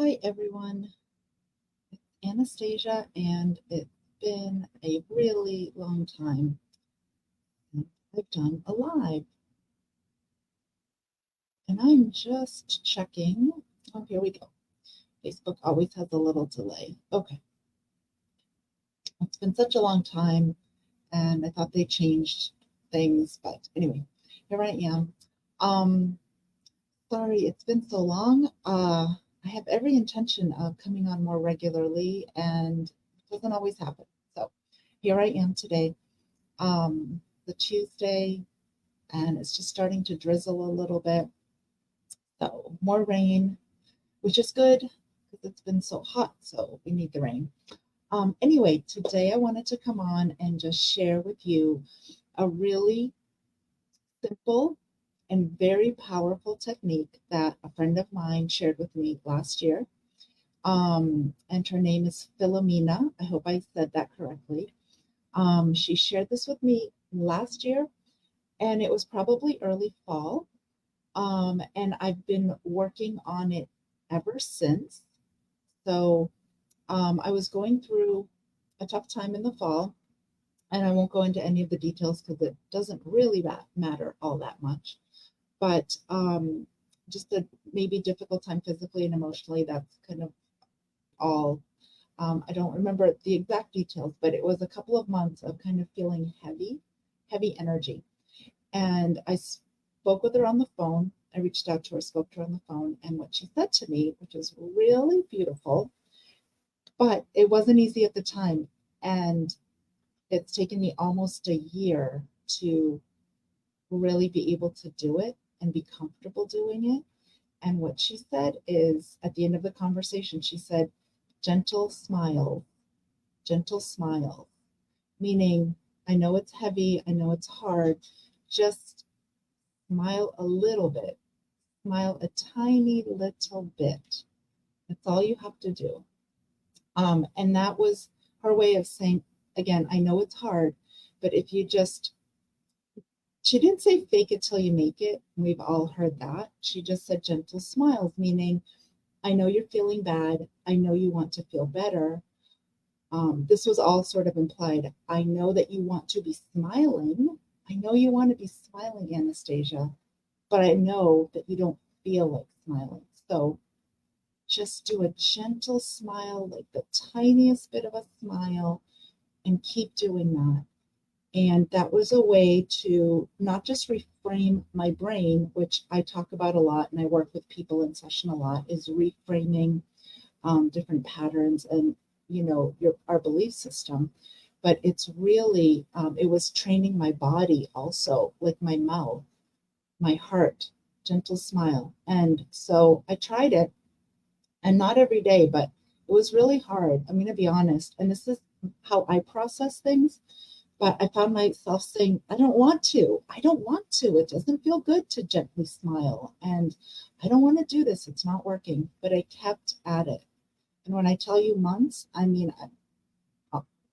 Hi everyone, it's Anastasia, and it's been a really long time since I've done a live. And I'm just checking. Oh, here we go. Facebook always has a little delay. Okay, it's been such a long time, and I thought they changed things, but anyway, here I am. Um, Sorry, it's been so long. I have every intention of coming on more regularly, and it doesn't always happen. So here I am today, the Tuesday, and it's just starting to drizzle a little bit. So more rain, which is good because it's been so hot. So we need the rain. Anyway, today I wanted to come on and just share with you a really simple and very powerful technique that a friend of mine shared with me last year. And her name is Philomena. I hope I said that correctly. She shared this with me last year, and it was probably early fall. And I've been working on it ever since. So I was going through a tough time in the fall, and I won't go into any of the details because it doesn't really matter all that much. But just a maybe difficult time physically and emotionally. That's kind of all. I don't remember the exact details, but it was a couple of months of kind of feeling heavy energy. And I spoke with her on the phone. I reached out to her, spoke to her on the phone, and what she said to me, which was really beautiful, but it wasn't easy at the time. And it's taken me almost a year to really be able to do it and be comfortable doing it. And what she said is at the end of the conversation, she said, gentle smile, meaning I know it's heavy, I know it's hard, just smile a little bit, smile a tiny little bit. That's all you have to do. And that was her way of saying, again, I know it's hard, but if you just, she didn't say fake it till you make it. We've all heard that. She just said gentle smiles, meaning I know you're feeling bad. I know you want to feel better. This was all sort of implied. I know that you want to be smiling. I know you want to be smiling, Anastasia, but I know that you don't feel like smiling. So just do a gentle smile, like the tiniest bit of a smile, and keep doing that. And that was a way to not just reframe my brain, which I talk about a lot and I work with people in session a lot, is reframing different patterns and our belief system. But it's really it was training my body also, like my mouth, my heart, gentle smile. And so I tried it, and not every day, but it was really hard. I'm going to be honest. And this is how I process things. But I found myself saying, I don't want to. I don't want to. It doesn't feel good to gently smile. And I don't want to do this. It's not working. But I kept at it. And when I tell you months, I mean,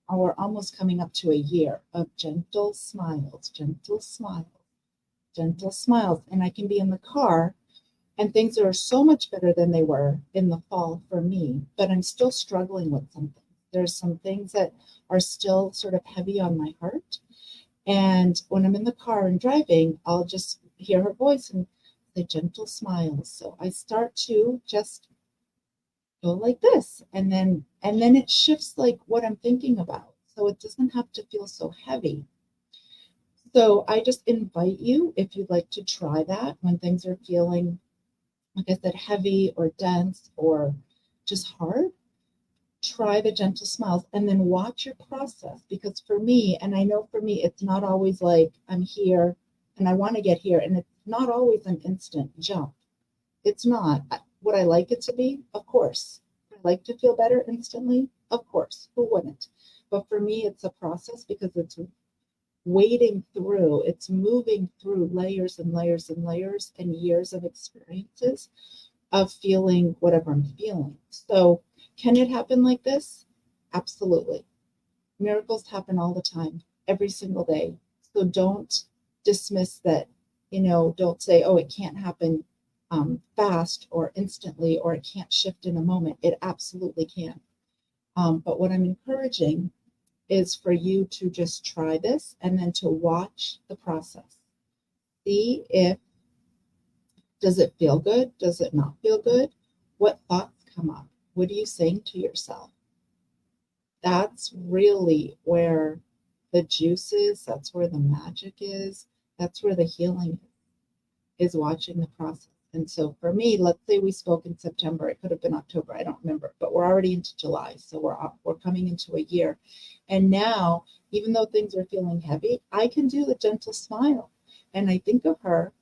we're almost coming up to a year of gentle smiles, gentle smiles. And I can be in the car and things are so much better than they were in the fall for me, but I'm still struggling with something. There's some things that are still sort of heavy on my heart. And when I'm in the car and driving, I'll just hear her voice and say gentle smiles. So I start to just go like this, and then it shifts like what I'm thinking about. So it doesn't have to feel so heavy. So I just invite you, if you'd like to try that when things are feeling, like I said, heavy or dense or just hard, try the gentle smiles and then watch your process. Because for me, and I know for me, it's not always like I'm here and I want to get here. And it's not always an instant jump. It's not. Would I like it to be? Of course. Would I like to feel better instantly? Of course. Who wouldn't? But for me, it's a process because it's wading through, it's moving through layers and layers and layers and years of experiences of feeling whatever I'm feeling. So, can it happen like this? Absolutely. Miracles happen all the time, every single day. So, don't dismiss that, don't say, oh, it can't happen fast or instantly, or it can't shift in a moment. It absolutely can. But what I'm encouraging is for you to just try this and then to watch the process. See if, does it feel good? Does it not feel good? What thoughts come up? What are you saying to yourself? That's really where the juice is. That's where the magic is. That's where the healing is watching the process. And so for me, let's say we spoke in September. It could have been October. I don't remember. But we're already into July. So we're coming into a year. And now, even though things are feeling heavy, I can do the gentle smile. And I think of her,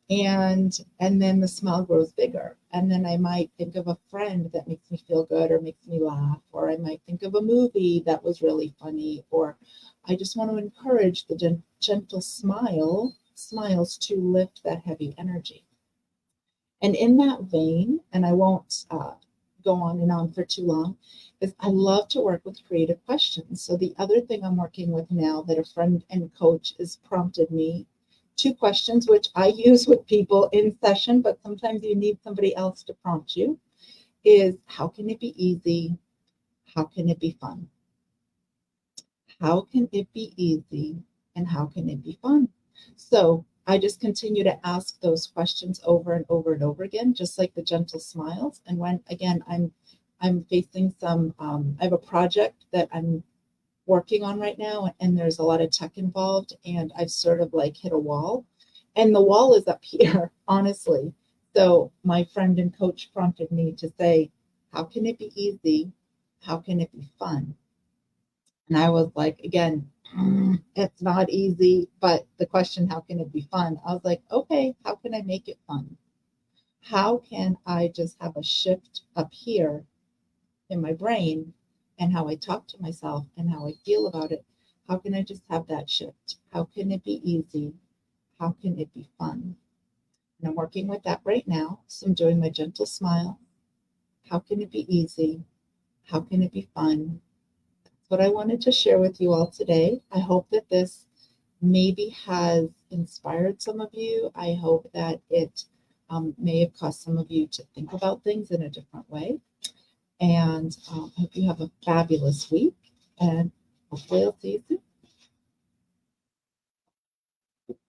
and then the smile grows bigger, and then I might think of a friend that makes me feel good or makes me laugh, or I might think of a movie that was really funny, or I just want to encourage the gentle smiles to lift that heavy energy. And in that vein, and I won't go on and on for too long, is I love to work with creative questions. So the other thing I'm working with now that a friend and coach has prompted me, 2 questions which I use with people in session, but sometimes you need somebody else to prompt you, is how can it be easy? How can it be fun? How can it be easy? And how can it be fun? So I just continue to ask those questions over and over and over again, just like the gentle smiles. And when, again, I'm facing some, I have a project that I'm working on right now, and there's a lot of tech involved, and I've sort of like hit a wall, and the wall is up here, honestly. So my friend and coach prompted me to say, how can it be easy? How can it be fun? And I was like, again, it's not easy, but the question, how can it be fun? I was like, okay, how can I make it fun? How can I just have a shift up here in my brain and how I talk to myself and how I feel about it? How can I just have that shift? How can it be easy? How can it be fun? And I'm working with that right now. So I'm doing my gentle smile. How can it be easy? How can it be fun? That's what I wanted to share with you all today. I hope that this maybe has inspired some of you. I hope that it may have caused some of you to think about things in a different way. And I hope you have a fabulous week, and hopefully I'll see you soon.